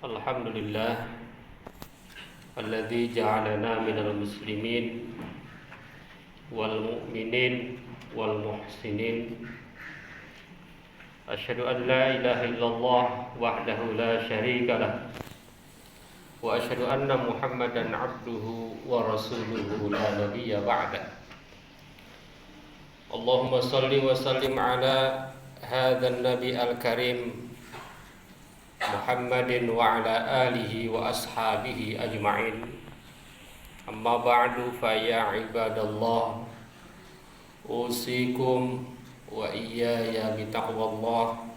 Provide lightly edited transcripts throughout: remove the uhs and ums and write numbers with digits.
Alhamdulillah alladzi ja'alana minal muslimin wal mu'minin wal muhsinin. Asyhadu an la ilaha illallah wahdahu la syarika lah wa asyhadu anna Muhammadan abduhu wa rasuluhu la nabiyya ba'da. Allahumma salli wa sallim ala hadzal nabi al-karim Muhammadin wa ala alihi wa ashabihi ajma'in. Amma ba'du fa ya ibadallah, usikum wa iyaya bitaqwallah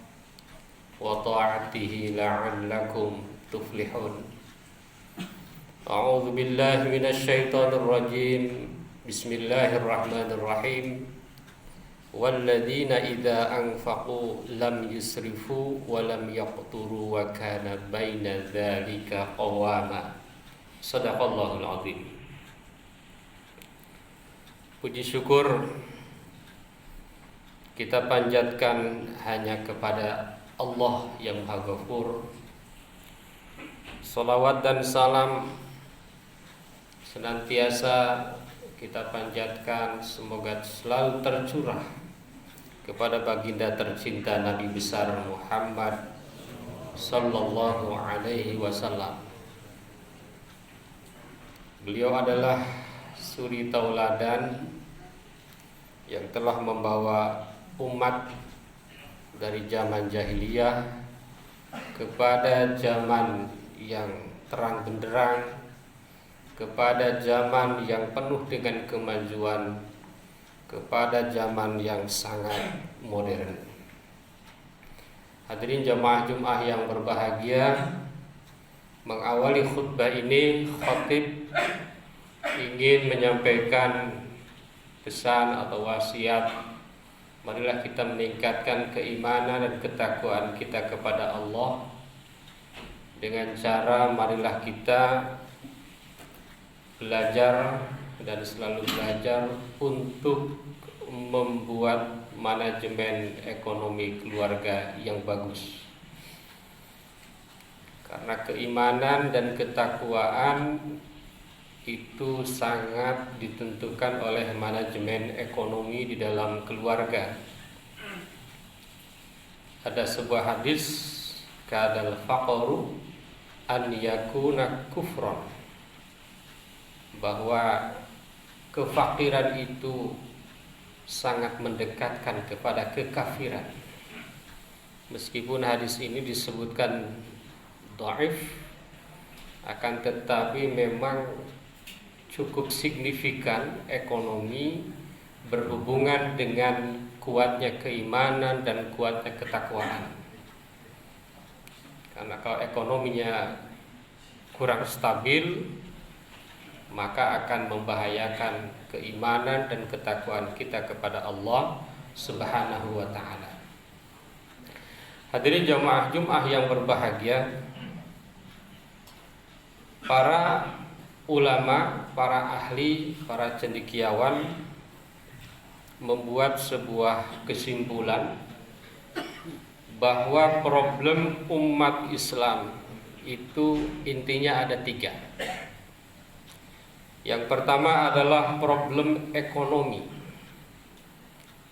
wa ta'atihi la'allakum tuflihun. A'udzu billahi minasy syaithanir rajim. Bismillahirrahmanirrahim. Walladzina idza anfaqu lam yusrifu wa lam yaqturu wa kana baina dzalika qawama. Shadaqallahul azim. Puji syukur kita panjatkan hanya kepada Allah yang Maha Ghafur. Salawat dan salam senantiasa kita panjatkan, semoga selalu tercurah kepada baginda tercinta Nabi besar Muhammad sallallahu alaihi wasallam. Beliau adalah suri tauladan yang telah membawa umat dari zaman jahiliyah kepada zaman yang terang benderang, kepada zaman yang penuh dengan kemajuan, kepada zaman yang sangat modern. Hadirin jamaah Jumat yang berbahagia, mengawali khutbah ini khatib ingin menyampaikan pesan atau wasiat. Marilah kita meningkatkan keimanan dan ketakwaan kita kepada Allah dengan cara marilah kita belajar dan selalu belajar untuk membuat manajemen ekonomi keluarga yang bagus. Karena keimanan dan ketakwaan itu sangat ditentukan oleh manajemen ekonomi di dalam keluarga. Ada sebuah hadis, kadal faqru an yakuna kufron, bahwa kefakiran itu sangat mendekatkan kepada kekafiran. Meskipun hadis ini disebutkan dhaif, akan tetapi memang cukup signifikan ekonomi berhubungan dengan kuatnya keimanan dan kuatnya ketakwaan. Karena kalau ekonominya kurang stabil, maka akan membahayakan keimanan dan ketakwaan kita kepada Allah Subhanahu wa ta'ala. Hadirin jamaah Jumat yang berbahagia, para ulama, para ahli, para cendekiawan membuat sebuah kesimpulan bahwa problem umat Islam itu intinya ada 3. Yang pertama adalah problem ekonomi.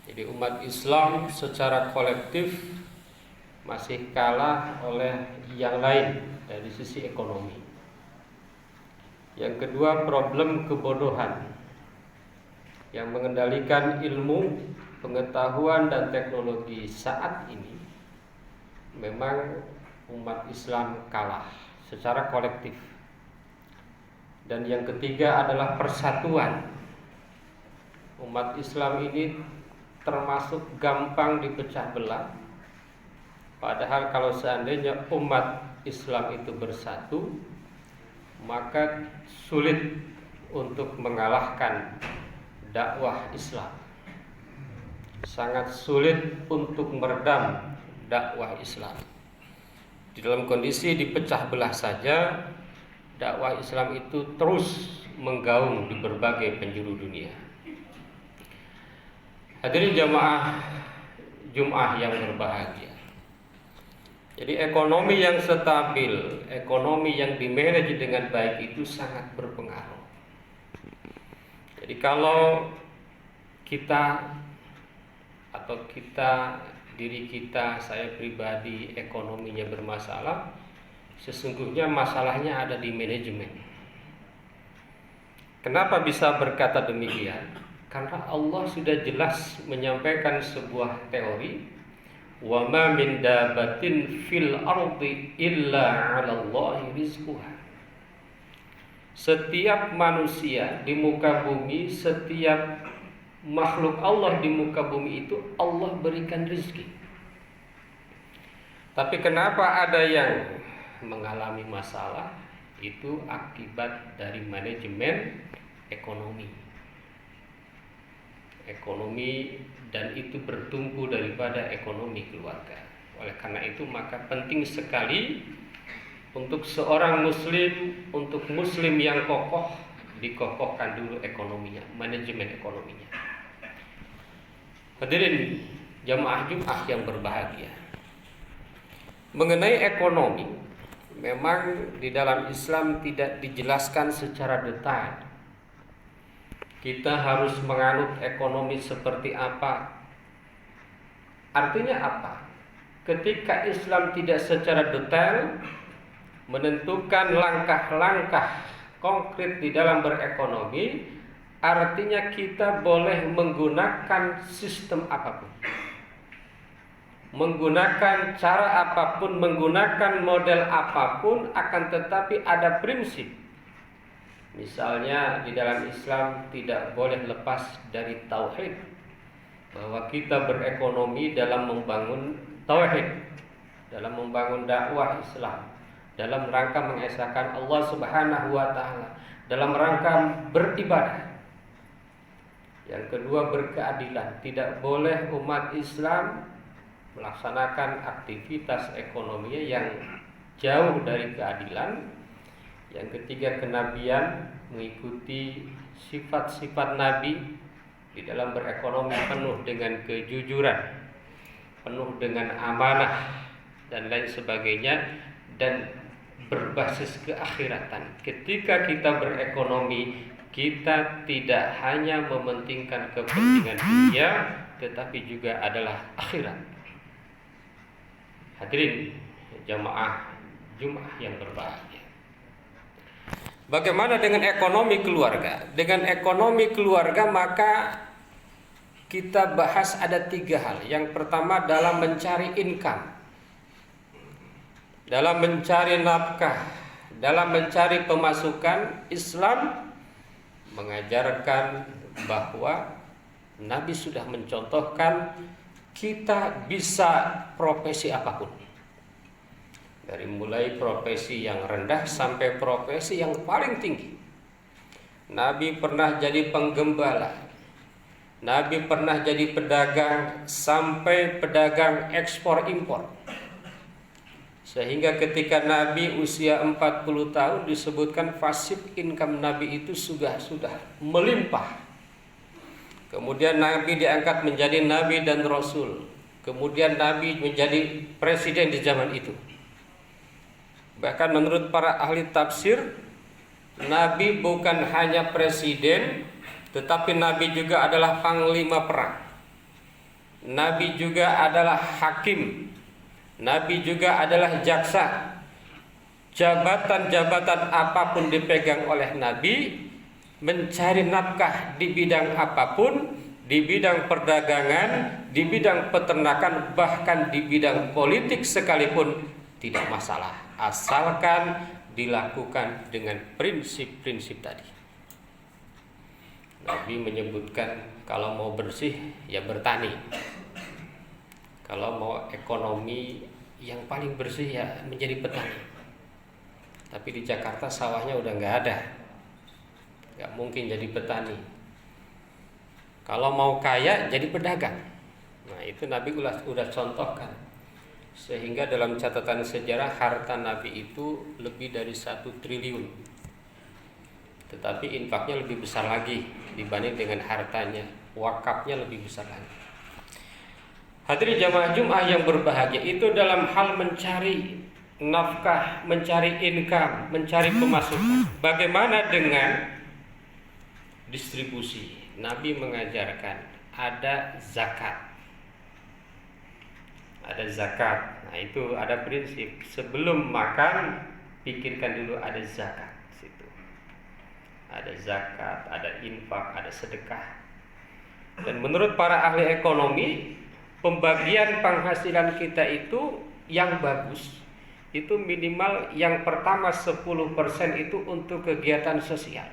Jadi umat Islam secara kolektif masih kalah oleh yang lain dari sisi ekonomi. Yang kedua, problem kebodohan yang mengendalikan ilmu, pengetahuan dan teknologi saat ini. Memang umat Islam kalah secara kolektif. Dan yang ketiga adalah persatuan. Umat Islam ini termasuk gampang dipecah belah. Padahal kalau seandainya umat Islam itu bersatu, maka sulit untuk mengalahkan dakwah Islam. Sangat sulit untuk meredam dakwah Islam. Di dalam kondisi dipecah belah saja, dakwah Islam itu terus menggaung di berbagai penjuru dunia. Hadirin jamaah Jumat yang berbahagia, Jadi ekonomi yang stabil, ekonomi yang dimanage dengan baik itu sangat berpengaruh. Jadi kalau kita atau diri kita, saya pribadi ekonominya bermasalah, sesungguhnya masalahnya ada di manajemen. Kenapa bisa berkata demikian? Karena Allah sudah jelas menyampaikan sebuah teori, wa ma min dabatin fil ardi illa 'alallahi rizquha. Setiap manusia di muka bumi, setiap makhluk Allah di muka bumi itu Allah berikan rezeki. Tapi kenapa ada yang mengalami masalah? Itu akibat dari manajemen ekonomi. Dan itu bertumpu daripada ekonomi keluarga. Oleh karena itu maka penting sekali untuk seorang muslim, untuk muslim yang kokoh, dikokohkan dulu ekonominya, manajemen ekonominya. Hadirin jamaah Jumat yang berbahagia. Mengenai ekonomi, memang di dalam Islam tidak dijelaskan secara detail. Kita harus menganut ekonomi seperti apa? Artinya apa? Ketika Islam tidak secara detail menentukan langkah-langkah konkret di dalam berekonomi, artinya kita boleh menggunakan sistem apapun, menggunakan cara apapun, menggunakan model apapun, akan tetapi ada prinsip. Misalnya di dalam Islam tidak boleh lepas dari tauhid, bahwa kita berekonomi dalam membangun tauhid, dalam membangun dakwah Islam, dalam rangka mengesahkan Allah Subhanahu wa taala, dalam rangka beribadah. Yang kedua, berkeadilan. Tidak boleh umat Islam melaksanakan aktivitas ekonomi yang jauh dari keadilan. Yang ketiga, kenabian, mengikuti sifat-sifat Nabi di dalam berekonomi penuh dengan kejujuran, penuh dengan amanah dan lain sebagainya, dan berbasis keakhiratan. Ketika kita berekonomi, kita tidak hanya mementingkan kepentingan dunia, tetapi juga adalah akhirat. Hadirin jamaah Jumat yang berbahagia. Bagaimana dengan ekonomi keluarga? Dengan ekonomi keluarga maka kita bahas ada 3 hal. Yang pertama dalam mencari income, dalam mencari nafkah, dalam mencari pemasukan. Islam mengajarkan bahwa Nabi sudah mencontohkan kita bisa profesi apapun, dari mulai profesi yang rendah sampai profesi yang paling tinggi. Nabi pernah jadi penggembala, Nabi pernah jadi pedagang, sampai pedagang ekspor impor. Sehingga ketika Nabi usia 40 tahun disebutkan passive income Nabi itu sudah melimpah. Kemudian Nabi diangkat menjadi Nabi dan Rasul. Kemudian Nabi menjadi presiden di zaman itu. Bahkan menurut para ahli tafsir, Nabi bukan hanya presiden, tetapi Nabi juga adalah panglima perang. Nabi juga adalah hakim. Nabi juga adalah jaksa. Jabatan-jabatan apapun dipegang oleh Nabi. Mencari nafkah di bidang apapun, di bidang perdagangan, di bidang peternakan, bahkan di bidang politik sekalipun tidak masalah, asalkan dilakukan dengan prinsip-prinsip tadi. Nabi menyebutkan kalau mau bersih ya bertani, kalau mau ekonomi yang paling bersih ya menjadi petani. Tapi di Jakarta sawahnya udah nggak ada, nggak mungkin jadi petani. Kalau mau kaya jadi pedagang. Nah itu Nabi udah contohkan. Sehingga dalam catatan sejarah harta Nabi itu lebih dari 1 triliun. Tetapi infaknya lebih besar lagi dibanding dengan hartanya. Wakafnya lebih besar lagi. Hadirin jamaah Jumat yang berbahagia, itu dalam hal mencari nafkah, mencari income, mencari pemasukan. Bagaimana dengan distribusi? Nabi mengajarkan ada zakat. Ada zakat. Nah, itu ada prinsip. Sebelum makan, pikirkan dulu ada zakat. Situ. Ada zakat, ada infak, ada sedekah. Dan menurut para ahli ekonomi, pembagian penghasilan kita itu yang bagus itu minimal yang pertama 10% itu untuk kegiatan sosial.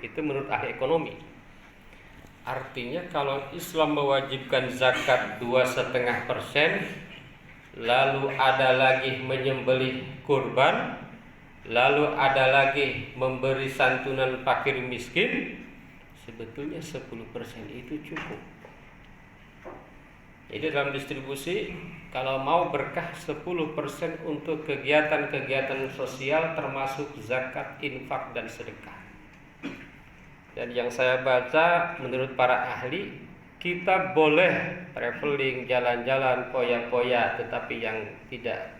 Itu menurut ahli ekonomi. Artinya kalau Islam mewajibkan zakat 2,5%, lalu ada lagi menyembelih kurban, lalu ada lagi memberi santunan fakir miskin, sebetulnya 10% itu cukup. Jadi dalam distribusi, kalau mau berkah 10% untuk kegiatan-kegiatan sosial termasuk zakat, infak, dan sedekah. Dan yang saya baca menurut para ahli, kita boleh traveling, jalan-jalan, poya-poya, tetapi yang tidak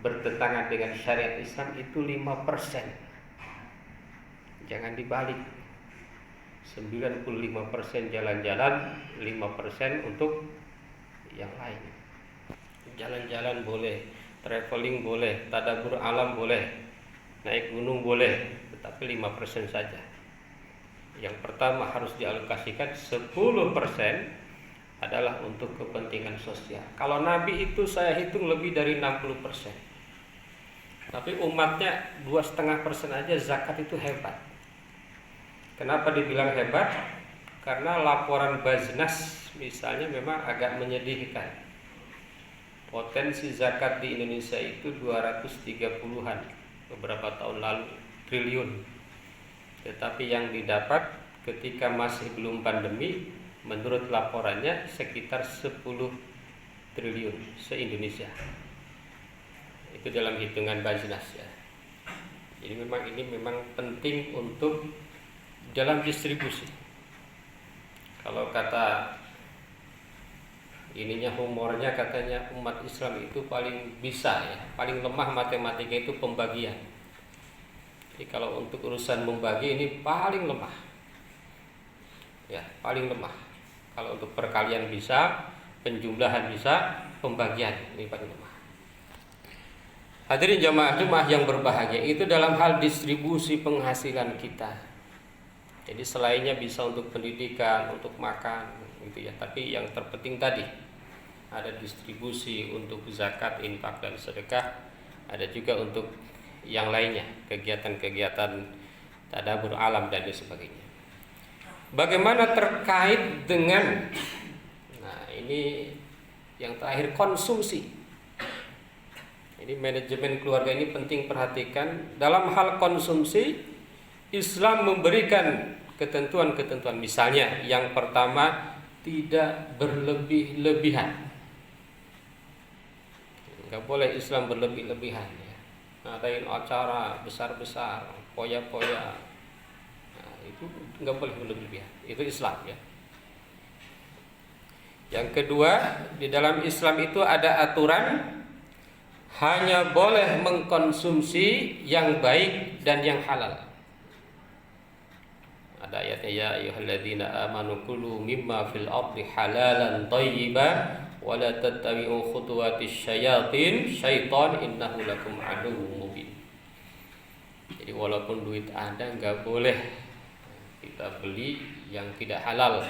bertentangan dengan syariat Islam itu 5%. Jangan dibalik. 95% jalan-jalan, 5% untuk yang lain. Jalan-jalan boleh, traveling boleh, tadabbur alam boleh, naik gunung boleh, tetapi 5% saja. Yang pertama harus dialokasikan 10% adalah untuk kepentingan sosial. Kalau Nabi itu saya hitung lebih dari 60%. Tapi umatnya 2,5% aja zakat itu hebat. Kenapa dibilang hebat? Karena laporan Baznas misalnya memang agak menyedihkan. Potensi zakat di Indonesia itu 230-an beberapa tahun lalu triliun. Tetapi yang didapat ketika masih belum pandemi, menurut laporannya sekitar 10 triliun se-Indonesia. Itu dalam hitungan Baznas ya. Jadi ini memang penting untuk dalam distribusi. Kalau kata ininya humornya, katanya umat Islam itu paling bisa ya, paling lemah matematika itu pembagian. Jadi kalau untuk urusan membagi ini paling lemah. Ya, paling lemah. Kalau untuk perkalian bisa, penjumlahan bisa, pembagian ini paling lemah. Hadirin jamaah yang berbahagia, itu dalam hal distribusi penghasilan kita. Jadi selainnya bisa untuk pendidikan, untuk makan, gitu ya. Tapi yang terpenting tadi ada distribusi untuk zakat, infak, dan sedekah. Ada juga untuk yang lainnya, kegiatan-kegiatan tadabbur alam dan sebagainya. Bagaimana terkait dengan, nah ini yang terakhir, konsumsi. Ini manajemen keluarga ini penting perhatikan. Dalam hal konsumsi, Islam memberikan ketentuan-ketentuan. Misalnya yang pertama, tidak berlebih-lebihan. Enggak boleh Islam berlebih-lebihan ya. Ngadain acara besar-besar, poya-poya, nah, itu enggak boleh berlebihan. Itu Islam ya. Yang kedua, di dalam Islam itu ada aturan hanya boleh mengkonsumsi yang baik dan yang halal. Ada ayatnya, ya ayyuhalladzina amanu kulu mimma fil ardi halalan thayyiban wa la tattabi'u khutuwatis syayatin syaitan innahu lakum aduwwum mubin. Jadi walaupun duit ada, enggak boleh kita beli yang tidak halal.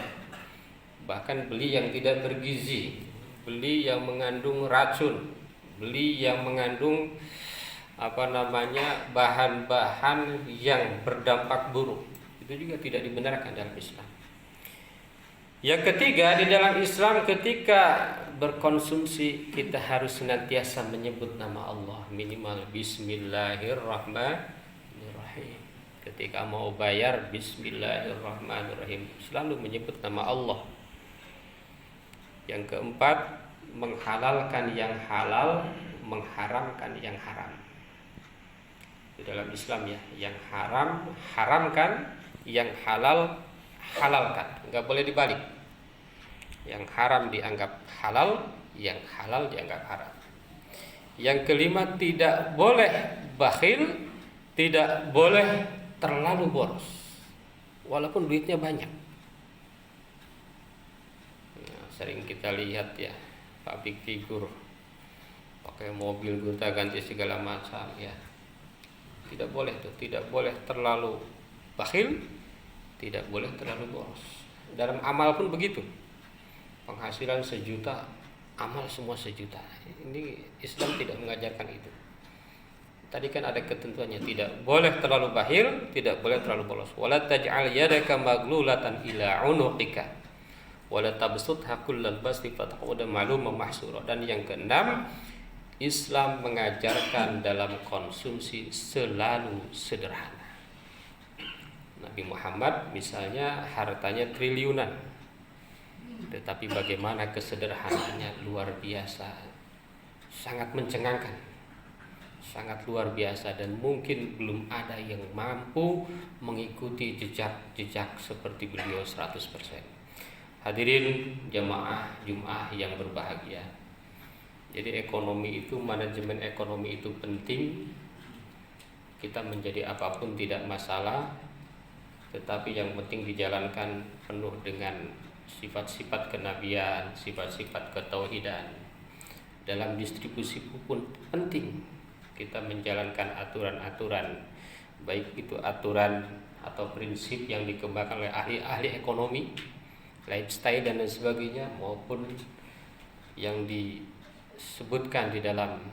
Bahkan beli yang tidak bergizi, beli yang mengandung racun, beli yang mengandung bahan-bahan yang berdampak buruk. Itu juga tidak dibenarkan dalam Islam. Yang ketiga, di dalam Islam ketika berkonsumsi kita harus senantiasa menyebut nama Allah, minimal Bismillahirrahmanirrahim. Ketika mau bayar, Bismillahirrahmanirrahim, selalu menyebut nama Allah. Yang keempat, menghalalkan yang halal, mengharamkan yang haram. Di dalam Islam ya, yang haram haramkan, yang halal halalkan, nggak boleh dibalik. Yang haram dianggap halal, yang halal dianggap haram. Yang kelima, tidak boleh bakhil, tidak boleh terlalu boros walaupun duitnya banyak. Nah, sering kita lihat ya, public figure pakai mobil gonta-ganti segala macam ya. Tidak boleh tuh, tidak boleh terlalu bakhil, tidak boleh terlalu boros. Dalam amal pun begitu. Penghasilan 1 juta, amal semua 1 juta. Ini Islam tidak mengajarkan itu. Tadi kan ada ketentuannya, tidak boleh terlalu bakhil, tidak boleh terlalu boros. Wala taj'al yadaka maglulatan ila unuqika wala tabsutha kullal basti fataqud maluman mahsura. Dan yang keenam, Islam mengajarkan dalam konsumsi selalu sederhana. Nabi Muhammad misalnya hartanya triliunan, tetapi bagaimana kesederhanaannya luar biasa, sangat mencengangkan, sangat luar biasa, dan mungkin belum ada yang mampu mengikuti jejak-jejak seperti beliau 100%. Hadirin jamaah Jumat yang berbahagia. Jadi ekonomi itu, manajemen ekonomi itu penting. Kita menjadi apapun tidak masalah, tetapi yang penting dijalankan penuh dengan sifat-sifat kenabian, sifat-sifat ketauhidan. Dalam distribusi pun penting kita menjalankan aturan-aturan, baik itu aturan atau prinsip yang dikembangkan oleh ahli-ahli ekonomi, lifestyle dan lain sebagainya, maupun yang disebutkan di dalam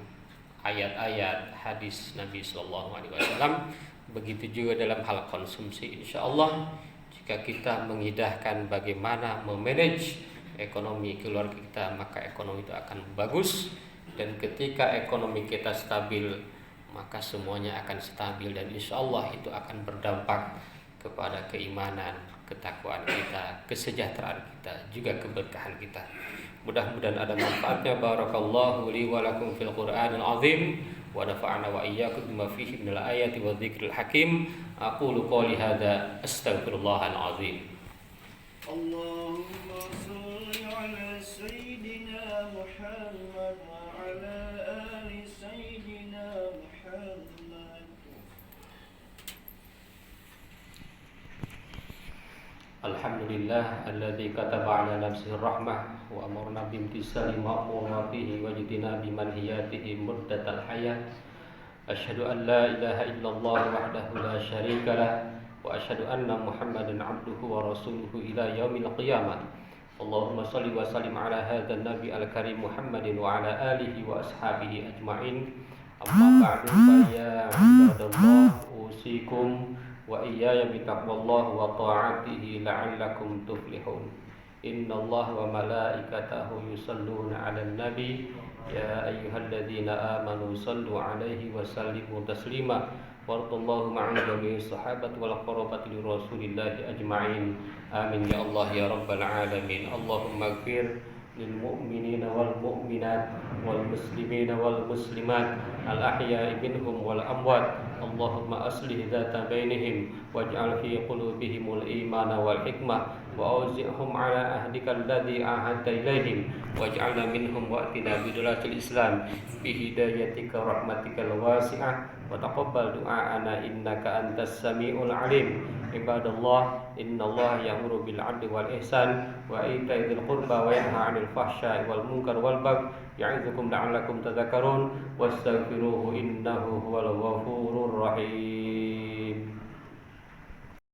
ayat-ayat hadis Nabi Sallallahu Alaihi Wasallam. Begitu juga dalam hal konsumsi. Insya Allah jika kita mengindahkan bagaimana memanage ekonomi keluarga kita, maka ekonomi itu akan bagus. Dan ketika ekonomi kita stabil, maka semuanya akan stabil, dan insya Allah itu akan berdampak kepada keimanan, ketakwaan kita, kesejahteraan kita, juga keberkahan kita. Mudah-mudahan ada manfaatnya. Barakallahu li wa lakum fil Qur'anil azim wa nafa'ana wa iyyakum bima fihi minal ayati wa dzikril hakim. Aqulu qouli hadza astaghfirullahal azim. Allahumma shalli ala sayyidina Muhammad wa ala ali sayyidina Muhammad. Alhamdulillah alladzi kataba ala nafsihi rahmah wa amarna bimtisali ma'muratihi wa jitinabi manhiyatihi muddatal hayat. Asyhadu an la ilaha illallah wahdahu la syarika lah wa asyhadu anna Muhammadan abduhu wa rasuluhu ila yaumil qiyamah. Allahumma shalli wa sallim ala hadzal nabi al-karim Muhammadin wa ala alihi wa ashabihi ajma'in. Amma ba'du, fa ya ibadallah usikum wa iyaya bitaqwallahi wa ta'atihi la'allakum tuflihun. Innallaha wa malaikatahu yusalluna 'alan nabi ya ayyuhalladzina amanu sallu 'alaihi wa sallimu taslima. Warḍallahu ma'an jami'i sahabati wal qarabati li rasulillahi ajma'in. Amin ya Allah ya rabbal alamin. Allahumma ighfir lil mu'minina wal mu'minat wal muslimina wal muslimat al ahya'i minhum wal amwat. Allahumma aslih dzata bainihim waj'al fi qulubihimul imana wal hikmah wa auzi'hum ala ahdika alladhi ahadta ilaihim waj'alna minhum wa'tina bidulatil islam bi hidayatika rahmatikal wasi'ah wa taqabbal du'aana innaka antas samiul alim. Ibadallah, innallaha ya'muru bil 'adli wal ihsan wa ita'i dzil qurba wa yanha 'anil fahsya'i wal munkar wal baghi ya'idukum la'allakum tadhakkarun wastaghfiruhu innahu huwal ghafurur rahim.